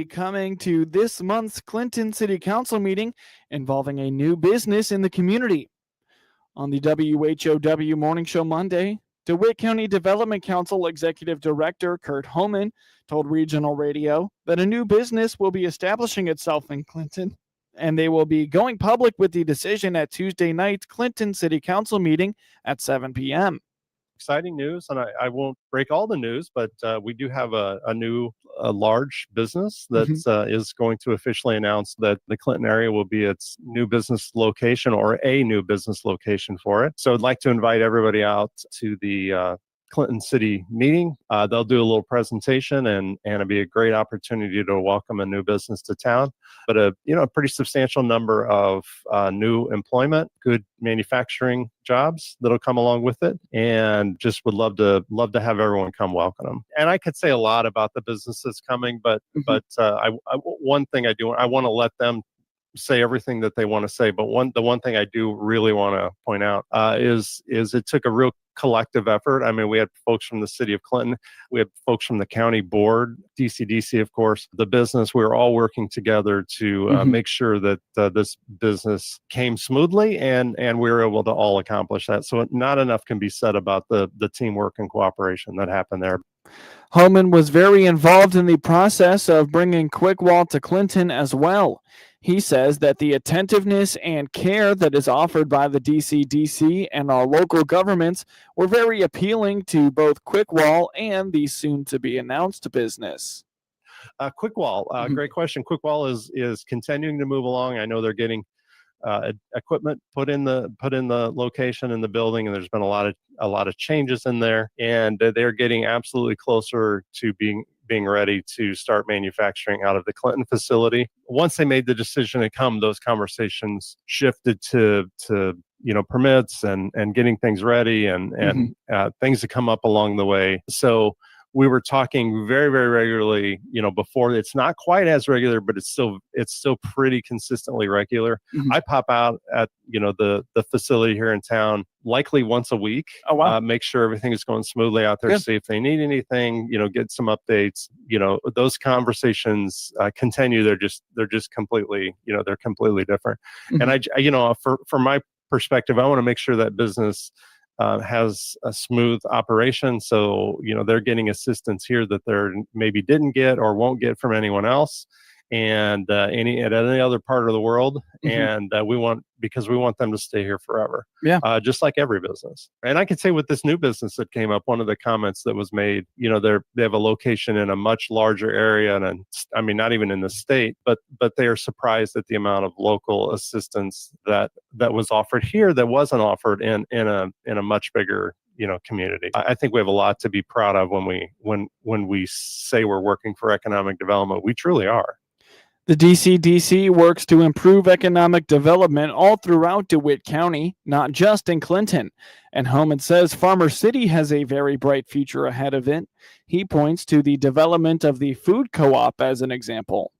be coming to this month's Clinton City Council meeting involving a new business in the community. On the WHOW Morning Show Monday, DeWitt County Development Council Executive Director Kurt Homan told Regional Radio that a new business will be establishing itself in Clinton, and they will be going public with the decision at Tuesday night's Clinton City Council meeting at 7 p.m. Exciting news, and I won't break all the news, but we do have a large business that is going to officially announce that the Clinton area will be its new business location or a new business location for it. So I'd like to invite everybody out to the Clinton City meeting. They'll do a little presentation, and it'll be a great opportunity to welcome a new business to town. But a pretty substantial number of new employment, good manufacturing jobs that'll come along with it, and just would love to have everyone come welcome them. And I could say a lot about the business that's coming, but one thing I want to let them say everything that they want to say. But the one thing I do really want to point out is it took a real collective effort. I mean, we had folks from the city of Clinton, we had folks from the county board, DCDC, of course, the business. We were all working together to make sure that this business came smoothly, and we were able to all accomplish that. So not enough can be said about the teamwork and cooperation that happened there. Homan was very involved in the process of bringing QuickWall to Clinton as well. He says that the attentiveness and care that is offered by the DCDC and our local governments were very appealing to both QuickWall and the soon-to-be announced business. QuickWall, great question. QuickWall is continuing to move along. I know they're getting equipment put in the location in the building, and there's been a lot of changes in there, and they're getting absolutely closer to being ready to start manufacturing out of the Clinton facility. Once they made the decision to come, those conversations shifted to permits and getting things ready and things that come up along the way. So we were talking very, very regularly, before. It's not quite as regular, but it's still pretty consistently regular. I pop out at, the facility here in town, likely once a week. Oh, wow. Make sure everything is going smoothly out there. Good. See if they need anything, get some updates. Those conversations continue. They're just completely, they're completely different. And for my perspective, I want to make sure that business has a smooth operation. So, they're getting assistance here that they maybe didn't get or won't get from anyone else, and any other part of the world. And we want them to stay here forever. Yeah. Just like every business. And I can say with this new business that came up, one of the comments that was made, they have a location in a much larger area, and I mean, not even in the state, but they are surprised at the amount of local assistance that was offered here that wasn't offered in a much bigger community. I think we have a lot to be proud of when we say we're working for economic development. We truly are. The DCDC works to improve economic development all throughout DeWitt County, not just in Clinton. And Homan says Farmer City has a very bright future ahead of it. He points to the development of the food co-op as an example.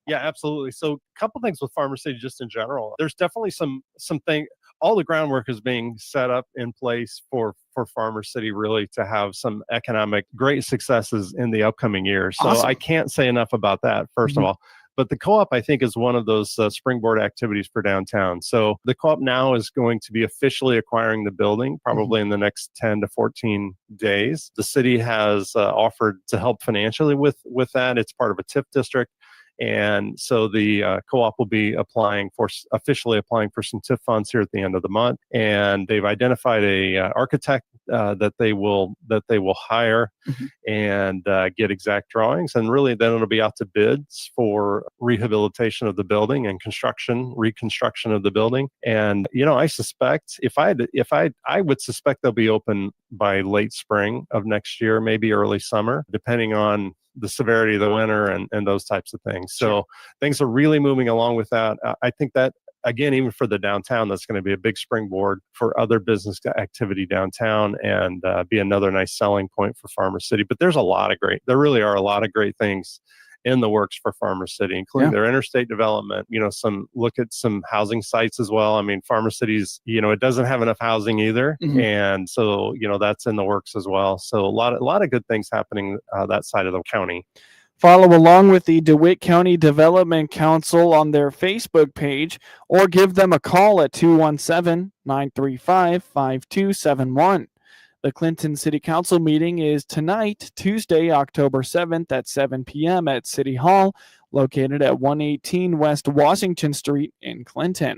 Yeah, absolutely. So a couple things with Farmer City just in general. There's definitely something. All the groundwork is being set up in place for Farmer City really to have some economic great successes in the upcoming years. So awesome. I can't say enough about that, first of all. But the co-op, I think, is one of those springboard activities for downtown. So the co-op now is going to be officially acquiring the building, probably in the next 10 to 14 days. The city has offered to help financially with that. It's part of a TIF district. And so the co-op will be officially applying for some TIF funds here at the end of the month. And they've identified a architect that they will hire and get exact drawings. And really, then it'll be out to bids for rehabilitation of the building and reconstruction of the building. And I suspect I would suspect they'll be open by late spring of next year, maybe early summer, depending on the severity of the winter and those types of things. So things are really moving along with that. I think that, again, even for the downtown, that's going to be a big springboard for other business activity downtown and be another nice selling point for Farmer City. But there really are a lot of great things in the works for Farmer City, including their interstate development, look at some housing sites as well. I mean, Farmer City's, it doesn't have enough housing either. And so, that's in the works as well. So a lot of good things happening that side of the county. Follow along with the DeWitt County Development Council on their Facebook page or give them a call at 217-935-5271. The Clinton City Council meeting is tonight, Tuesday, October 7th at 7 p.m. at City Hall, located at 118 West Washington Street in Clinton.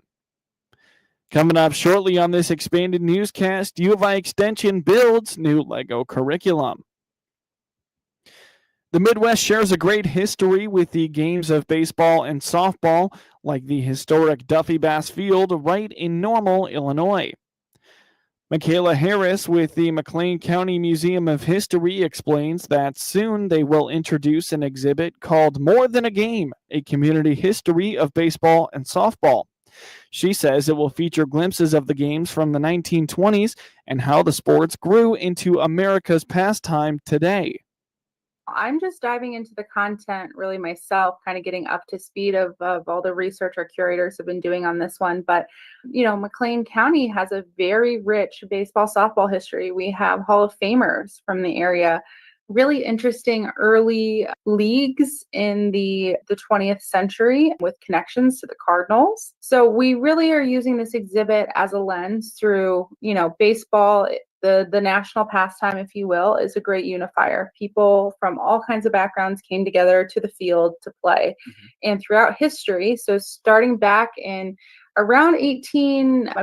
Coming up shortly on this expanded newscast, U of I Extension builds new Lego curriculum. The Midwest shares a great history with the games of baseball and softball, like the historic Duffy Bass Field right in Normal, Illinois. Michaela Harris with the McLean County Museum of History explains that soon they will introduce an exhibit called More Than a Game, a community history of baseball and softball. She says it will feature glimpses of the games from the 1920s and how the sports grew into America's pastime today. I'm just diving into the content really myself, kind of getting up to speed of all the research our curators have been doing on this one. But, McLean County has a very rich baseball, softball history. We have Hall of Famers from the area, really interesting early leagues in the 20th century with connections to the Cardinals. So we really are using this exhibit as a lens through, baseball. The national pastime, if you will, is a great unifier. People from all kinds of backgrounds came together to the field to play. And throughout history, so starting back in around I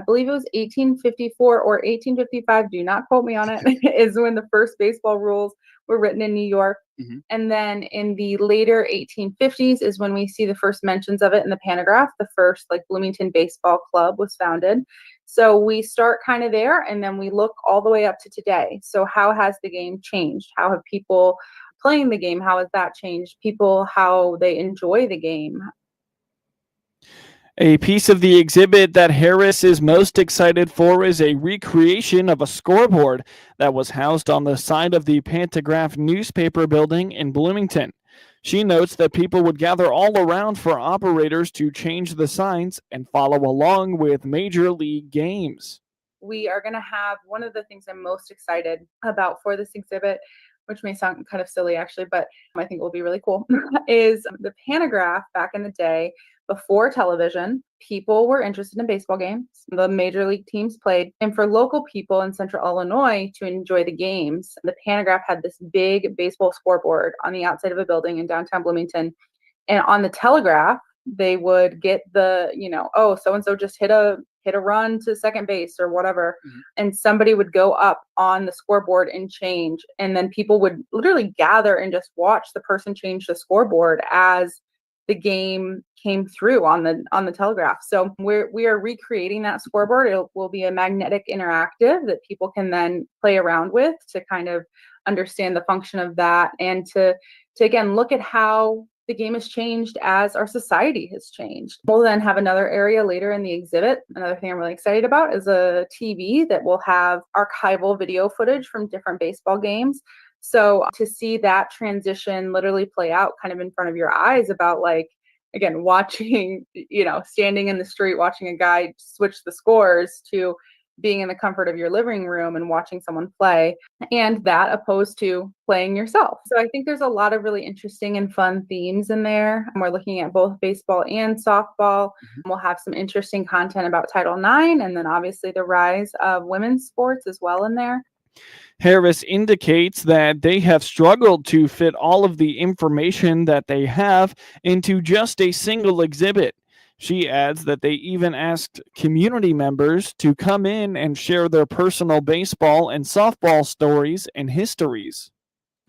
believe it was 1854 or 1855, do not quote me on it, is when the first baseball rules were written in New York. And then in the later 1850s is when we see the first mentions of it in the Pantograph. The first Bloomington Baseball Club was founded. So we start kind of there, and then we look all the way up to today. So how has the game changed? How have people playing the game, how has that changed? People, how they enjoy the game. A piece of the exhibit that Harris is most excited for is a recreation of a scoreboard that was housed on the side of the Pantograph newspaper building in Bloomington. She notes that people would gather all around for operators to change the signs and follow along with major league games. We are going to have one of the things I'm most excited about for this exhibit, which may sound kind of silly actually, but I think will be really cool, is the Pantograph. Back in the day, before television, people were interested in baseball games. The major league teams played. And for local people in central Illinois to enjoy the games, the Pantograph had this big baseball scoreboard on the outside of a building in downtown Bloomington. And on the telegraph, they would get the, oh, so-and-so just hit a run to second base or whatever. And somebody would go up on the scoreboard and change. And then people would literally gather and just watch the person change the scoreboard as the game came through on the telegraph. So we are recreating that scoreboard. It will be a magnetic interactive that people can then play around with to kind of understand the function of that, and to again look at how the game has changed as our society has changed. We'll then have another area later in the exhibit. Another thing I'm really excited about is a TV that will have archival video footage from different baseball games. So to see that transition literally play out kind of in front of your eyes about again, watching, standing in the street, watching a guy switch the scores to being in the comfort of your living room and watching someone play, and that opposed to playing yourself. So I think there's a lot of really interesting and fun themes in there. And we're looking at both baseball and softball. We'll have some interesting content about Title IX, and then obviously the rise of women's sports as well in there. Harris indicates that they have struggled to fit all of the information that they have into just a single exhibit. She adds that they even asked community members to come in and share their personal baseball and softball stories and histories.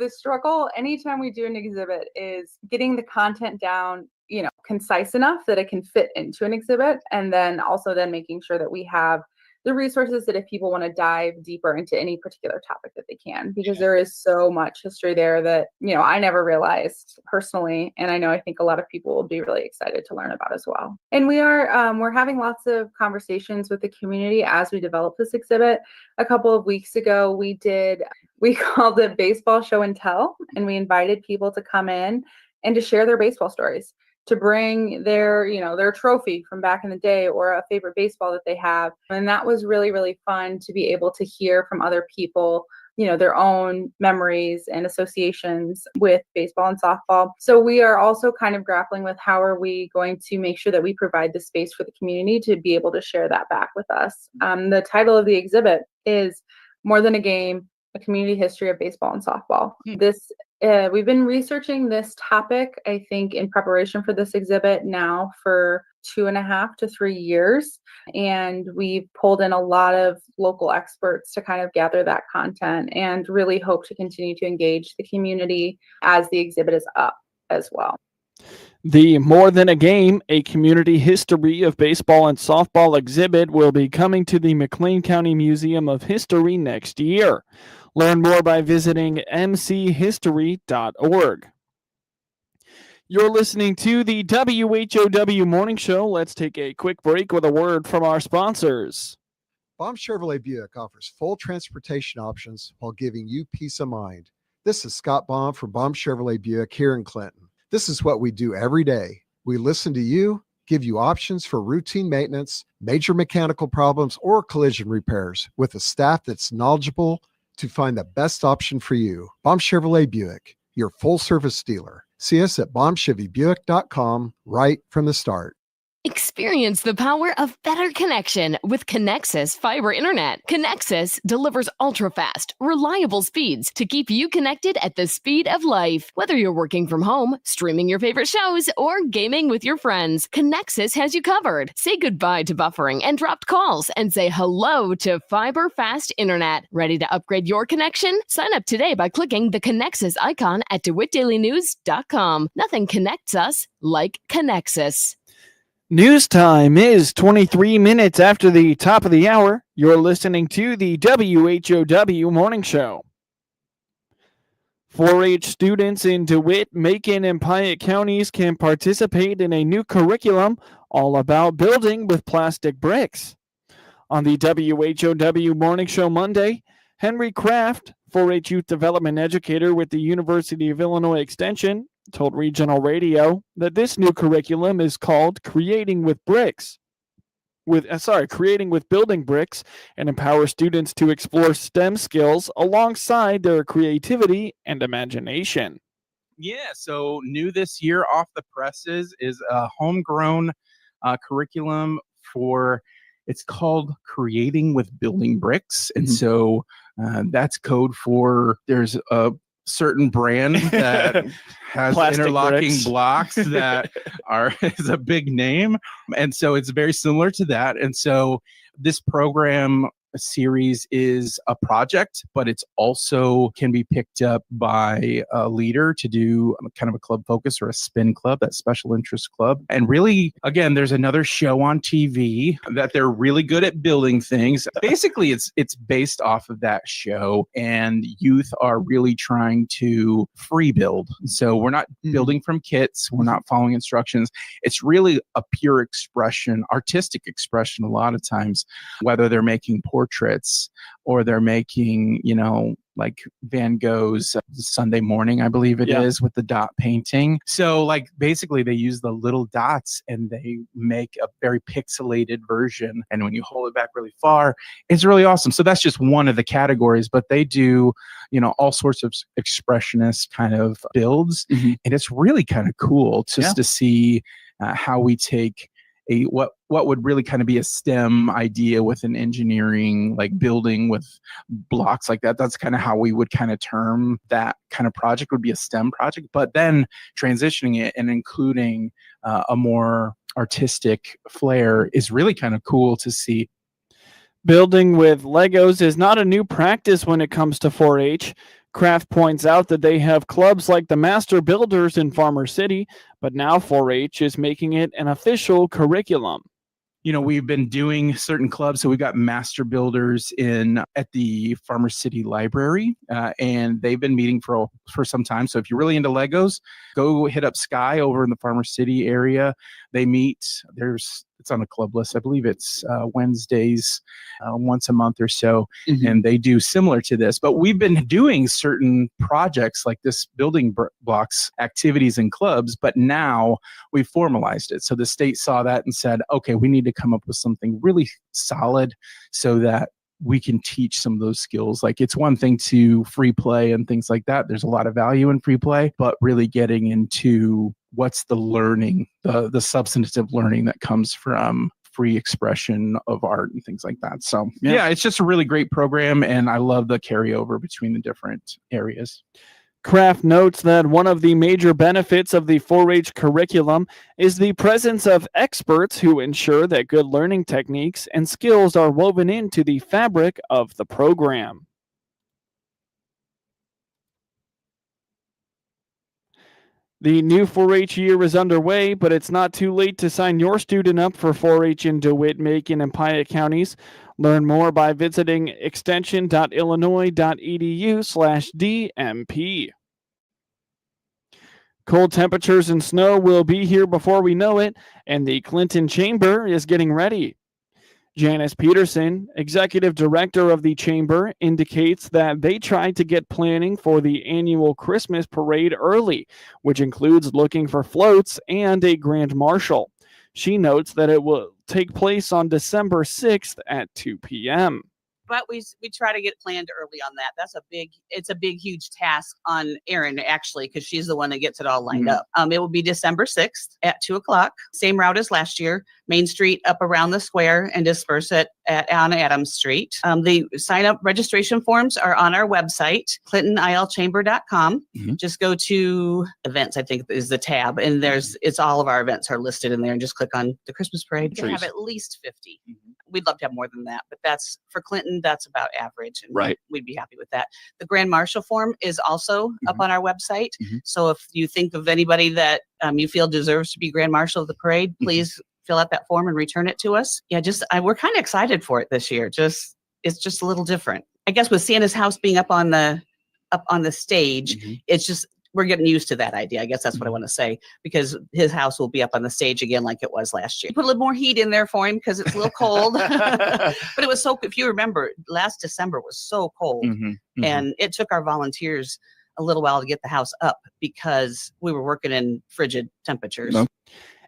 The struggle anytime we do an exhibit is getting the content down, concise enough that it can fit into an exhibit, and then also then making sure that we have the resources that if people want to dive deeper into any particular topic that they can, because there is so much history there that, I never realized personally. And I think a lot of people will be really excited to learn about as well. And we're having lots of conversations with the community as we develop this exhibit. A couple of weeks ago, we called it Baseball Show and Tell, and we invited people to come in and to share their baseball stories, to bring their trophy from back in the day or a favorite baseball that they have. And that was really, really fun to be able to hear from other people, their own memories and associations with baseball and softball. So we are also kind of grappling with how are we going to make sure that we provide the space for the community to be able to share that back with us. The title of the exhibit is More Than a Game, A Community History of Baseball and Softball. We've been researching this topic, I think, in preparation for this exhibit now for 2.5 to 3 years. And we've pulled in a lot of local experts to kind of gather that content and really hope to continue to engage the community as the exhibit is up as well. The More Than a Game, a Community History of Baseball and Softball exhibit will be coming to the McLean County Museum of History next year. Learn more by visiting mchistory.org. You're listening to the WHOW Morning Show. Let's take a quick break with a word from our sponsors. Baum Chevrolet Buick offers full transportation options while giving you peace of mind. This is Scott Baum from Baum Chevrolet Buick here in Clinton. This is what we do every day. We listen to you, give you options for routine maintenance, major mechanical problems, or collision repairs with a staff that's knowledgeable to find the best option for you. Baum Chevrolet Buick, your full-service dealer. See us at BaumChevyBuick.com right from the start. Experience the power of better connection with Connexus Fiber Internet. Connexus delivers ultra-fast, reliable speeds to keep you connected at the speed of life. Whether you're working from home, streaming your favorite shows, or gaming with your friends, Connexus has you covered. Say goodbye to buffering and dropped calls and say hello to fiber fast internet. Ready to upgrade your connection? Sign up today by clicking the Connexus icon at DeWittDailyNews.com. Nothing connects us like Connexus. News time is 23 minutes after the top of the hour. You're listening to the WHOW Morning Show. 4-H students in DeWitt, Macon, and Piatt counties can participate in a new curriculum all about building with plastic bricks. On the WHOW Morning Show Monday, Henry Kraft, 4-H youth development educator with the University of Illinois Extension, told Regional Radio that this new curriculum is called Creating with Building Bricks, and empowers students to explore STEM skills alongside their creativity and imagination. Yeah, so new this year off the presses is a homegrown curriculum it's called Creating with Building Bricks. And so that's code for there's a certain brand that has Plastic interlocking bricks. blocks that is a big name. And so it's very similar to that. And so this program series is a project, but it's also can be picked up by a leader to do kind of a club focus or a spin club, that special interest club. And really, again, there's another show on TV that they're really good at building things. Basically, it's based off of that show, and youth are really trying to free build. So we're not building from kits. We're not following instructions. It's really a pure expression, artistic expression a lot of times, whether they're making portraits or they're making, like Van Gogh's Sunday Morning, I believe it is, with the dot painting. So like basically they use the little dots and they make a very pixelated version. And when you hold it back really far, it's really awesome. So that's just one of the categories, but they do, all sorts of expressionist kind of builds. And it's really kind of cool just to see how we take what would really kind of be a STEM idea with an engineering, like building with blocks like that. That's kind of how we would kind of term that kind of project, would be a STEM project, but then transitioning it and including a more artistic flair is really kind of cool to see. Building with Legos is not a new practice when it comes to 4-H. Kraft points out that they have clubs like the Master Builders in Farmer City, but now 4-H is making it an official curriculum. We've been doing certain clubs. So we've got Master Builders at the Farmer City Library, and they've been meeting for some time. So if you're really into Legos, go hit up Sky over in the Farmer City area. They meet. It's on a club list. I believe it's Wednesdays, once a month or so, and they do similar to this. But we've been doing certain projects like this building blocks activities in clubs, but now we've formalized it. So the state saw that and said, okay, we need to come up with something really solid so that we can teach some of those skills. Like, it's one thing to free play and things like that. There's a lot of value in free play, but really getting into what's the learning, the substantive learning that comes from free expression of art and things like that. So yeah, it's just a really great program, and I love the carryover between the different areas. Kraft notes that one of the major benefits of the 4-H curriculum is the presence of experts who ensure that good learning techniques and skills are woven into the fabric of the program. The new 4-H year is underway, but it's not too late to sign your student up for 4-H in DeWitt, Macon, and Piatt counties. Learn more by visiting extension.illinois.edu/DMP. Cold temperatures and snow will be here before we know it, and the Clinton Chamber is getting ready. Janice Peterson, executive director of the Chamber, indicates that they tried to get planning for the annual Christmas parade early, which includes looking for floats and a grand marshal. She notes that it will take place on December 6th at 2 p.m. But we try to get planned early on that. It's a big, huge task on Erin, actually, because she's the one that gets it all lined up. It will be December 6th at 2:00. Same route as last year. Main Street up around the square and disperse it on Adams Street. The sign-up registration forms are on our website, clintonilchamber.com. Just go to events, I think is the tab, and it's all of our events are listed in there, and just click on the Christmas parade. We have at least 50. We'd love to have more than that, but that's for Clinton, that's about average, and we'd be happy with that. The Grand Marshal form is also up on our website. So if you think of anybody that you feel deserves to be Grand Marshal of the parade, please fill out that form and return it to us. Yeah, we're kind of excited for it this year. It's just a little different. I guess with Santa's house being up on the stage, it's just, we're getting used to that idea. I guess that's what I want to say, because his house will be up on the stage again like it was last year. Put a little more heat in there for him because it's a little cold. But it was if you remember, last December was so cold, and it took our volunteers a little while to get the house up because we were working in frigid temperatures.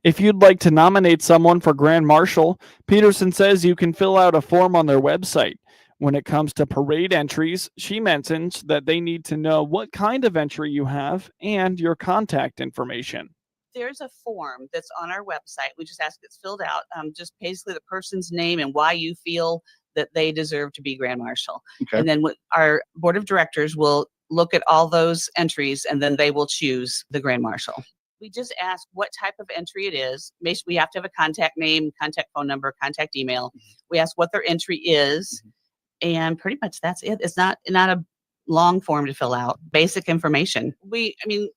If you'd like to nominate someone for Grand Marshal, Peterson says you can fill out a form on their website. When it comes to parade entries, she mentions that they need to know what kind of entry you have and your contact information. There's a form that's on our website. We just ask it's filled out, just basically the person's name and why you feel that they deserve to be Grand Marshal. And then our board of directors will look at all those entries, and then they will choose the Grand Marshal. We just ask what type of entry it is. We have to have a contact name, contact phone number, contact email. We ask what their entry is, and pretty much that's it. It's not a long form to fill out. Basic information. We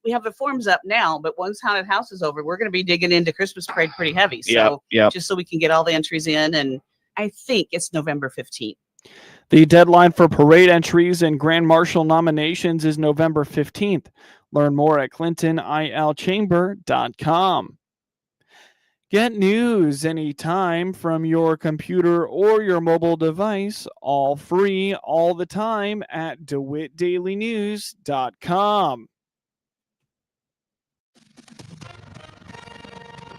have the forms up now, but once Haunted House is over, we're going to be digging into Christmas parade pretty heavy. So just so we can get all the entries in, and I think it's November 15th. The deadline for parade entries and Grand Marshal nominations is November 15th. Learn more at clintonilchamber.com. Get news anytime from your computer or your mobile device, all free, all the time at DeWittDailyNews.com.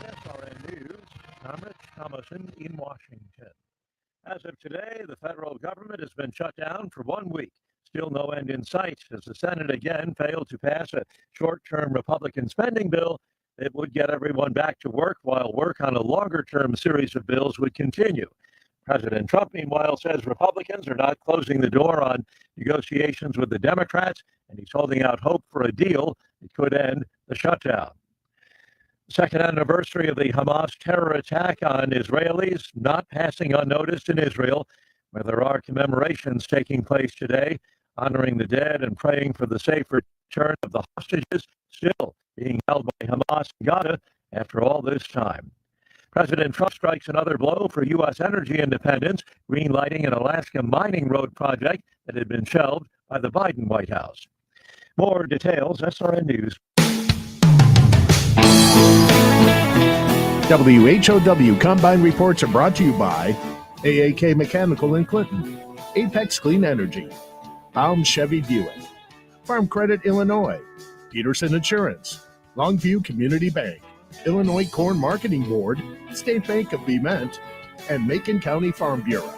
SRN News, I'm Rich Thomason in Washington. As of today, the federal government has been shut down for 1 week. Still no end in sight as the Senate again failed to pass a short-term Republican spending bill that would get everyone back to work while work on a longer-term series of bills would continue. President Trump, meanwhile, says Republicans are not closing the door on negotiations with the Democrats, and he's holding out hope for a deal that could end the shutdown. The second anniversary of the Hamas terror attack on Israelis not passing unnoticed in Israel, where there are commemorations taking place today, honoring the dead and praying for the safe return of the hostages still being held by Hamas in Gaza after all this time. President Trump strikes another blow for U.S. energy independence, greenlighting an Alaska mining road project that had been shelved by the Biden White House. More details, SRN News. WHOW Combine Reports are brought to you by AAK Mechanical in Clinton, Apex Clean Energy, Baum Chevy Buick, Farm Credit Illinois, Peterson Insurance, Longview Community Bank, Illinois Corn Marketing Board, State Bank of Bement, and Macon County Farm Bureau.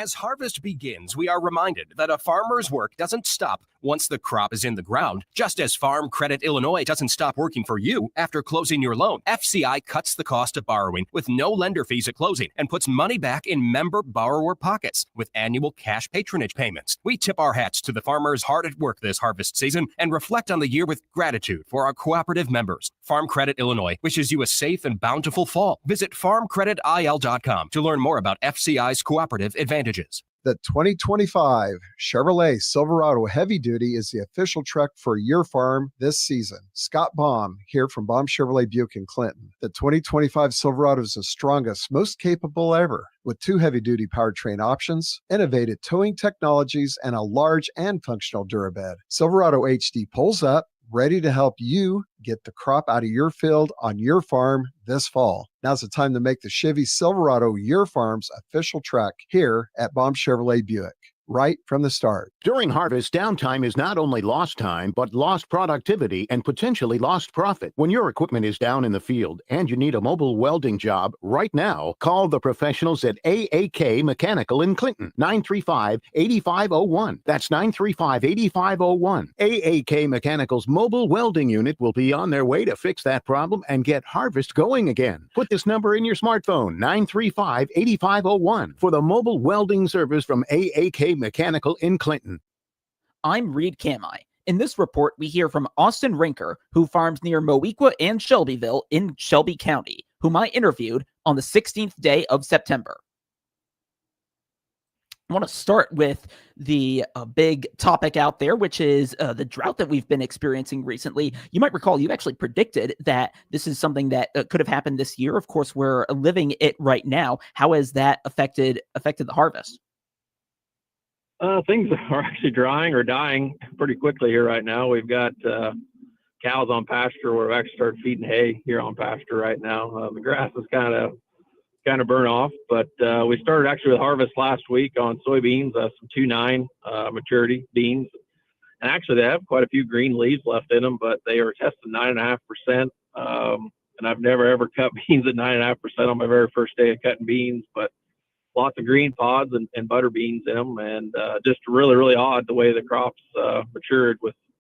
As harvest begins, we are reminded that a farmer's work doesn't stop once the crop is in the ground. Just as Farm Credit Illinois doesn't stop working for you after closing your loan, FCI cuts the cost of borrowing with no lender fees at closing and puts money back in member borrower pockets with annual cash patronage payments. We tip our hats to the farmers hard at work this harvest season and reflect on the year with gratitude for our cooperative members. Farm Credit Illinois wishes you a safe and bountiful fall. Visit farmcreditil.com to learn more about FCI's cooperative advantages. The 2025 Chevrolet Silverado Heavy Duty is the official truck for your farm this season. Scott Baum here from Baum Chevrolet Buick in Clinton. The 2025 Silverado is the strongest, most capable ever, with 2 heavy-duty powertrain options, innovative towing technologies, and a large and functional durabed. Silverado HD pulls up, ready to help you get the crop out of your field on your farm this fall. Now's the time to make the Chevy Silverado your farm's official truck here at Baum Chevrolet Buick, right from the start. During harvest, downtime is not only lost time, but lost productivity and potentially lost profit. When your equipment is down in the field and you need a mobile welding job right now, call the professionals at AAK Mechanical in Clinton, 935-8501. That's 935-8501. AAK Mechanical's mobile welding unit will be on their way to fix that problem and get harvest going again. Put this number in your smartphone, 935-8501, for the mobile welding service from AAK Mechanical in Clinton. I'm Reed Kamai. In this report, we hear from Austin Rinker, who farms near Moequa and Shelbyville in Shelby County, whom I interviewed on the 16th day of September. I want to start with the big topic out there, which is the drought that we've been experiencing recently. You might recall you actually predicted that this is something that could have happened this year. Of course, we're living it right now. How has that affected the harvest? Things are actually drying or dying pretty quickly here right now. We've got cows on pasture. We've actually started feeding hay here on pasture right now. The grass is kind of burn off, but we started actually with harvest last week on soybeans, some 2.9 maturity beans. And actually they have quite a few green leaves left in them, but they are testing 9.5%. And I've never ever cut beans at 9.5% on my very first day of cutting beans, but lots of green pods and butter beans in them, and just really, really odd the way the crops matured with